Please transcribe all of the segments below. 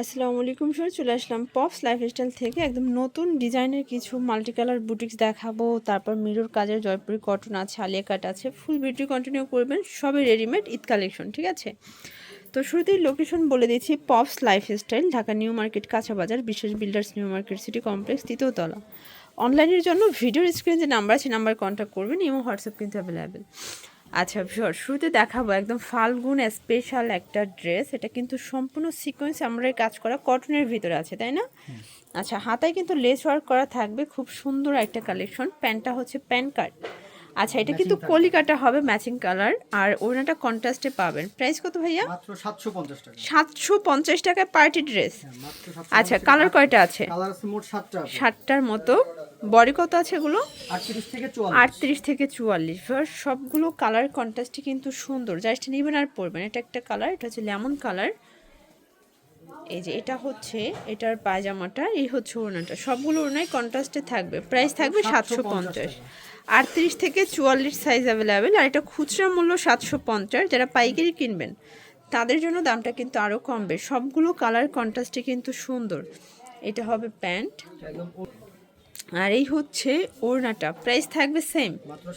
আসসালামু আলাইকুম স্যার, চলে আসলাম পপস লাইফস্টাইল থেকে একদম নতুন ডিজাইনের কিছু মাল্টি কালার বুটিক্স দেখাবো। তারপর মিরর কাজের জয়পুরি কটন আছে, আলিয়া কাট আছে, ফুল ভিডিও কন্টিনিউ করবেন। সবই রেডিমেড ঈদ কালেকশন, ঠিক আছে। তো শুরুতেই লোকেশন বলে দিচ্ছি, pops lifestyle, Dhaka new market, কাঁচা বাজার, বিশেষ builders new market city complex, তৃতীয় তলা। অনলাইনের জন্য ভিডিওর স্ক্রিনে যে নাম্বার আছে নাম্বার কন্ট্যাক্ট করবেন, ইমো হোয়াটসঅ্যাপ কিন্তু অ্যাভেলেবেল। আচ্ছা ভিউয়ার, শুরুতে দেখাবো একদম ফাল্গুন স্পেশাল একটা ড্রেস। এটা কিন্তু সম্পূর্ণ সিকোয়েন্স আমরাই কাজ করা, কটনের ভিতরে আছে, তাই না? আচ্ছা, হাতায় কিন্তু লেস ওয়ার্ক করা থাকবে, খুব সুন্দর একটা কালেকশন। প্যান্টটা হচ্ছে প্যান কাট। আচ্ছা, এটা কিন্তু কলিকাটা হবে, ম্যাচিং কালার, আর ওড়নাটা কন্ট্রাস্টে পাবেন। প্রাইস কত ভাইয়া? মাত্র 750 টাকা। 750 টাকায় পার্টি ড্রেস। মাত্র আচ্ছা, কালার কয়টা আছে? কালার আছে মোট 7টা। 7টার মতো। বডি কত আছে এগুলো? 38 থেকে 44। 38 থেকে 44। সবগুলো কালার কন্ট্রাস্টই কিন্তু সুন্দর, জাস্ট নেবেন আর পরবেন। এটা একটা কালার, এটা হচ্ছে লেমন কালার। এই যে এটা হচ্ছে এটার পায়জামাটা, এই হচ্ছে ওড়নাটা। সবগুলো ওড়নাই কন্ট্রাস্টে থাকবে। প্রাইস থাকবে 750। 38 থেকে 44 সাইজ অ্যাভেলেবেল। আর এটা খুচরা মূল্য 750। যারা পাইকারি কিনবেন তাদের জন্য দামটা কিন্তু আরও কমবে। সবগুলো কালার কন্ট্রাস্টে কিন্তু সুন্দর। এটা হবে প্যান্ট, আর এই হচ্ছে ওড়নাটা। প্রাইস থাকবে সেম, মাত্র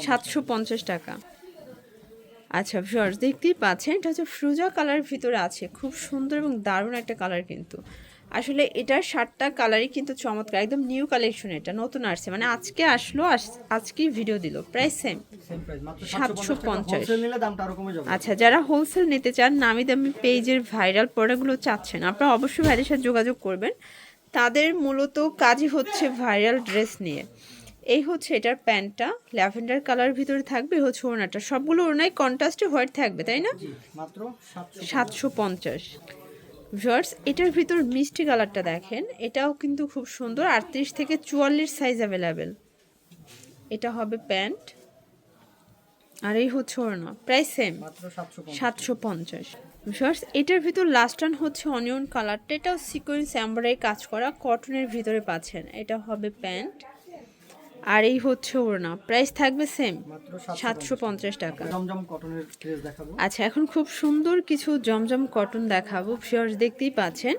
750 টাকা। আচ্ছা ভিউয়ার্স, দেখতেই পাচ্ছেন এটা হচ্ছে ফ্রুজা কালার ভিতরে আছে, খুব সুন্দর এবং দারুণ একটা কালার। কিন্তু আসলে এটার 7টা কালারই কিন্তু চমৎকার, একদম নিউ কালেকশন। এটা নতুন আসছে, মানে আজকে আসলো, আজকেই ভিডিও দিল। প্রাইস সেম, প্রাইস মাত্র 750। হোলসেল নিলে দামটা আরো কমে যাবে। আচ্ছা, যারা হোলসেল নিতে চান, নামি দামি পেজের ভাইরাল প্রোডাক্টগুলো চাচ্ছেন, আপনারা অবশ্যই ভাইদের সাথে যোগাযোগ করবেন। তাদের মূলত কাজই হচ্ছে ভাইরাল ড্রেস নিয়ে। এই হচ্ছে এটার প্যান্টটা, ল্যাভেন্ডার কালার ভিতরে থাকবে। হচ্ছে ওড়নাটা, সবগুলো ওড়নায় কন্ট্রাস্টে হোয়াইট থাকবে, তাই না? মাত্র 750। ভিউয়ার্স, এটার ভিতর মিষ্টি কালারটা দেখেন, এটাও কিন্তু খুব সুন্দর। 38 থেকে 44 সাইজ অ্যাভেলেবেল। এটা হবে প্যান্ট, আর এই হচ্ছে ওড়না। প্রাইস সেম, মাত্র 750। ভিউয়ার্স, এটার ভিতর লাস্ট ওয়ান হচ্ছে অনিয়ন কালারটা। এটাও সিকোয়েন্স এমব্রয়ডারি কাজ করা, কটনের ভিতরে পাচ্ছেন। এটা হবে প্যান্ট, আর এই হচ্ছে ওড়না। প্রাইস থাকবে সেম, 750 টাকা। জমজম কটনের ড্রেস দেখাবো। আচ্ছা, এখন খুব সুন্দর কিছু জমজম কটন দেখাবো। ভিউয়ার্স, দেখতেই পাচ্ছেন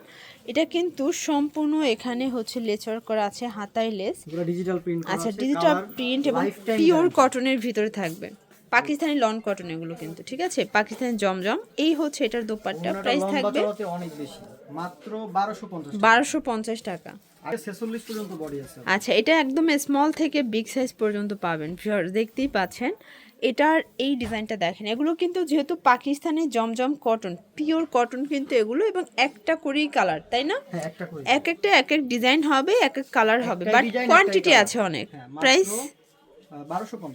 এটা কিন্তু সম্পূর্ণ এখানে হচ্ছে লেস ওয়ার্ক করা আছে, হাতায় লেস। পুরো ডিজিটাল প্রিন্ট করা আছে। আচ্ছা, ডিজিটাল প্রিন্ট এবং পিওর কটনের ভিতরে থাকবে। পাকিস্তানি লন কটন এগুলো কিন্তু, ঠিক আছে। পাকিস্তানি জমজম। এই হচ্ছে এটার দোপাট্টা। প্রাইস থাকবে অনেক বেশি, মাত্র 1250 টাকা। 1250 টাকা। আর 46 পর্যন্ত বডি আছে। আচ্ছা, এটা একদম স্মল থেকে বিগ সাইজ পর্যন্ত পাবেন। ভিউয়ার্স, দেখতেই পাচ্ছেন এটার এই ডিজাইনটা দেখেন। এগুলো কিন্তু যেহেতু পাকিস্তানি জমজম কটন, পিওর কটন কিন্তু এগুলো, এবং একটা করেই কালার, তাই না? হ্যাঁ, একটা করে। এক একটা এক এক ডিজাইন হবে, এক এক কালার হবে, বাট কোয়ান্টিটি আছে অনেক। প্রাইস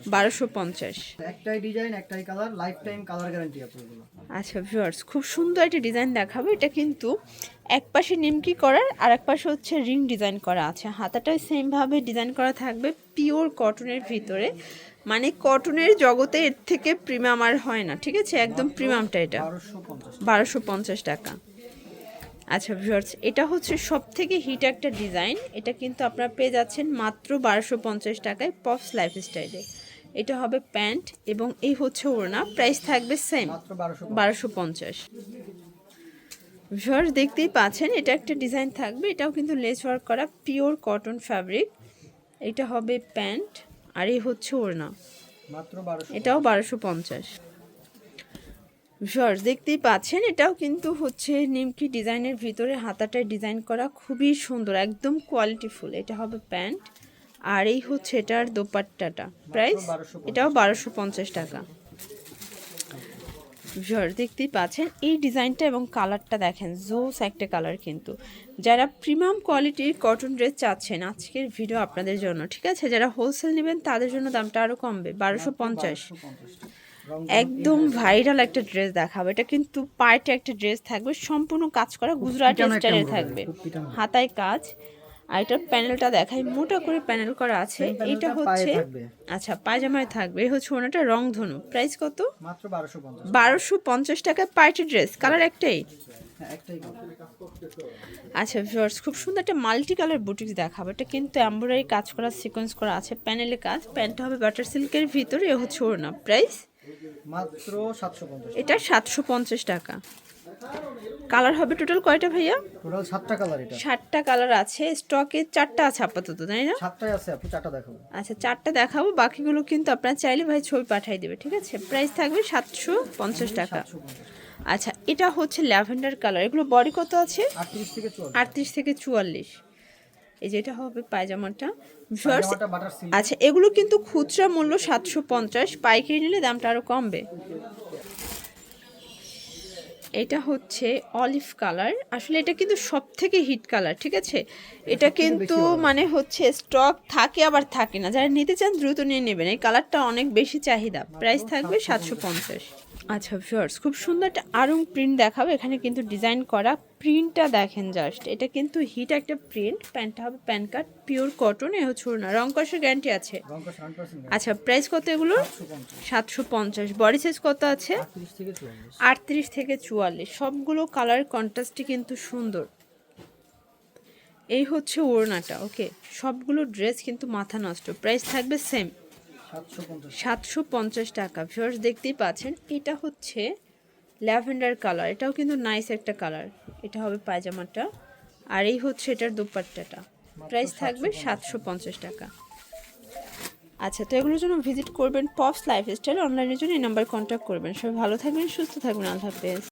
1250। একটাই ডিজাইন, একটাই colour, life time colour guarantee আছে এগুলো। আচ্ছা ভিউয়ার্স, খুব সুন্দর একটা ডিজাইন দেখাবো। এটা কিন্তু এক পাশে নিমকি করার, আর এক পাশে হচ্ছে রিং ডিজাইন করা আছে। হাতাটাও সেম ভাবে ডিজাইন করা থাকবে, পিওর কটনের ভিতরে। মানে কটনের জগতে এর থেকে প্রিমিয়াম আর হয় না, ঠিক আছে। একদম প্রিমিয়ামটা এটা 1250 টাকা। আচ্ছা ভিউয়ার্স, এটা হচ্ছে সব থেকে হিট একটা ডিজাইন। এটা কিন্তু আপনারা পেয়ে যাচ্ছেন মাত্র 1250 টাকায় পপস লাইফস্টাইলে। এটা হবে প্যান্ট এবং এই হচ্ছে ওড়না। প্রাইস থাকবে সেম, 1250। ভিউয়ার্স, দেখতেই পাচ্ছেন এটা একটা ডিজাইন থাকবে। এটাও কিন্তু লেস ওয়ার্ক করা, পিওর কটন ফ্যাব্রিক। এটা হবে প্যান্ট, আর এই হচ্ছে ওড়না। এটাও 1250। ভিউয়ার্স, দেখতেই পাচ্ছেন এটাও কিন্তু হচ্ছে নিমকি ডিজাইনের ভিতরে, হাতাটায় ডিজাইন করা, খুবই সুন্দর, একদম কোয়ালিটিফুল। এটা হবে প্যান্ট, আর এই হচ্ছে এটার দোপাট্টাটা। প্রাইস এটাও 1250 টাকা। ভিউয়ার্স, দেখতেই পাচ্ছেন এই ডিজাইনটা এবং কালারটা দেখেন, জোস একটা কালার কিন্তু। যারা প্রিমিয়াম কোয়ালিটির কটন ড্রেস চাচ্ছেন, আজকের ভিডিও আপনাদের জন্য, ঠিক আছে। যারা হোলসেল নেবেন তাদের জন্য দামটা আরও কমবে, 1250। একদম ভাইরাল একটা ড্রেস দেখাবো। এটা কিন্তু পার্টি একটা ড্রেস থাকবে, সম্পূর্ণ কাজ করা, গুজরাটি স্টাইলে থাকবে, হাতায় কাজ। আর এটার প্যানেলটা দেখাই, মোটা করে প্যানেল করা আছে। এটা হচ্ছে আচ্ছা পায়জামায় থাকবে। এই হচ্ছে ওনাটা রংধনু। প্রাইস কত? মাত্র 1250। 1250 টাকায় পার্টি ড্রেস। কালার একটাই? একটাই কালার। আচ্ছা ভিউয়ার্স, খুব সুন্দর একটা মাল্টি কালার বুটিক্স দেখাবো। এটা কিন্তু এমব্রয়ডারি কাজ করা, সিকোয়েন্স করা আছে, প্যানেলে কাজ। প্যান্টটা হবে বাটার সিল্কের ভিতরে। এ হচ্ছে ওড়না। প্রাইস মাত্র 750। এটা 750 টাকা। কালার হবে টোটাল কয়টা ভাইয়া? টোটাল 7টা কালার এটা। 7টা কালার আছে, স্টকে 4টা আছে আপাতত, তাই না? 7টাই আছে আপু, 4টা দেখাবো। আচ্ছা 4টা দেখাবো, বাকিগুলো কিন্তু আপনারা চাইলে ভাই ছবি পাঠিয়ে দেবে, ঠিক আছে? প্রাইস থাকবে 750 টাকা। 750। আচ্ছা এটা হচ্ছে ল্যাভেন্ডার কালার, এগুলো বডি কত আছে? 38 থেকে 44। 38 থেকে 44। এই যেটা হবে পায়জামাটা ভিউয়ার্স। জামাটা বাটার সিল্ক। আচ্ছা এগুলো কিন্তু খুচরা মূল্য 750, পাইকারি নিলে দামটা আরও কমবে। এটা হচ্ছে অলিভ কালার, আসলে এটা কিন্তু সব থেকে হিট কালার, ঠিক আছে? এটা কিন্তু মানে হচ্ছে স্টক থাকে আবার থাকে না, যারা নিতে চান দ্রুত নিয়ে নেবেন, এই কালারটা অনেক বেশি চাহিদা। প্রাইস থাকবে 750। আচ্ছা ভিউয়ার্স, খুব সুন্দর একটা আরং প্রিন্ট দেখাবো, এখানে কিন্তু ডিজাইন করা, প্রিন্টটা দেখেন জাস্ট, এটা কিন্তু হিট একটা প্রিন্ট। প্যান্টটা হবে প্যান্ট কাট, পিওর কটন, এ হচ্ছে না রং কষের গ্যারান্টি আছে। রংকশ 100%। আচ্ছা প্রাইস কত এগুলো? 750। বডি সাইজ কত আছে? 38 থেকে 44। 38 থেকে 44। সবগুলো কালার কন্ট্রাস্টই কিন্তু সুন্দর। এই হচ্ছে ওড়নাটা, ওকে? সবগুলো ড্রেস কিন্তু মাথা নষ্ট। প্রাইস থাকবে সেম 750 টাকা। ভিউয়ার্স দেখতেই পাচ্ছেন, এটা হচ্ছে ল্যাভেন্ডার কালার, এটাও কিন্তু নাইস একটা কালার। এটা হবে পায়জামাটা, আর এই হচ্ছে এটার দুপাট্টাটা। প্রাইস থাকবে 750 টাকা। আচ্ছা তো এগুলোর জন্য ভিজিট করবেন পপস লাইফস্টাইল, অনলাইনের জন্য এই নাম্বার কন্ট্যাক্ট করবেন। সবাই ভালো থাকবেন, সুস্থ থাকবেন, আল্লাহ হাফেজ।